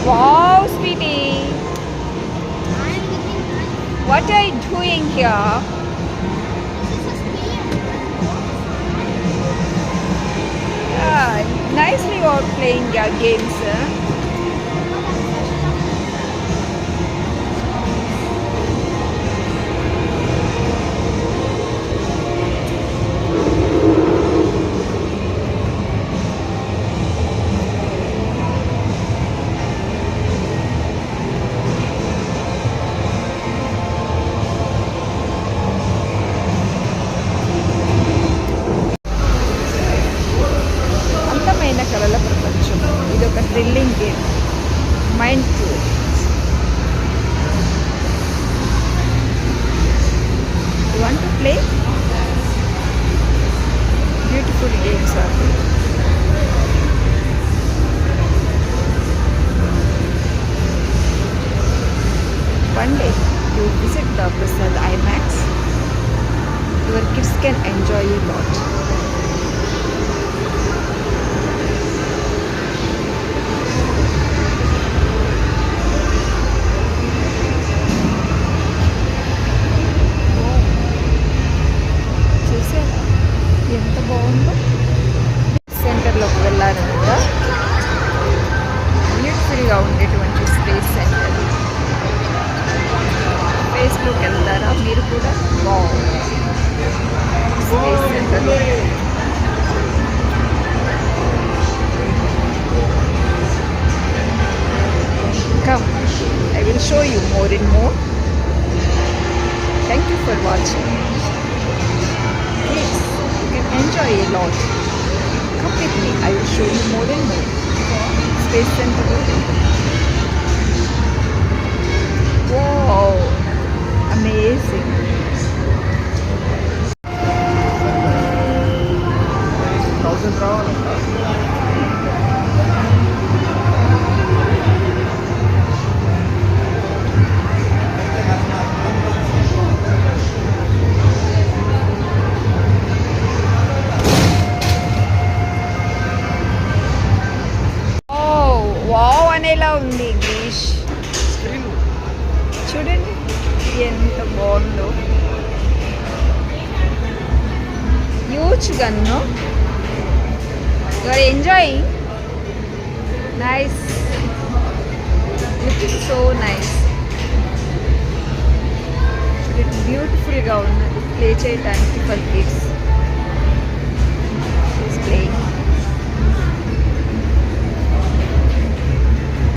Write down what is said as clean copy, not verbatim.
Wow, sweetie. What are you doing here? Yeah, nicely you are playing your games. అందమైన కళల ప్రపంచం. ఇది ఒక thrilling game. Mind tour. You want to play? Beautiful games are there. One day you visit the Prasad IMAX. Your kids can enjoy a lot. చూసారా ఎంత బాగుందో. సెంటర్లోకి వెళ్ళారనగా బ్యూటిఫుల్గా ఉండేటువంటి స్పేస్ సెంటర్. ఫేస్లోకి వెళ్తారా మీరు కూడా? బాగుంది space centre. Come, I will show you more and more. Thank you for watching. Please, you can enjoy a lot. Come with me, I will show you more and more. Space Center. Wow, amazing. Wow అనేలా ఉంది గ్రీష్. చూడండి ఎంత బాగుందో. Huge gun. You are enjoying. Nice, looking so nice. చూడండి బ్యూటిఫుల్గా ఉన్నది play చేయడానికి ఫర్ కిడ్స్. ప్లేయింగ్.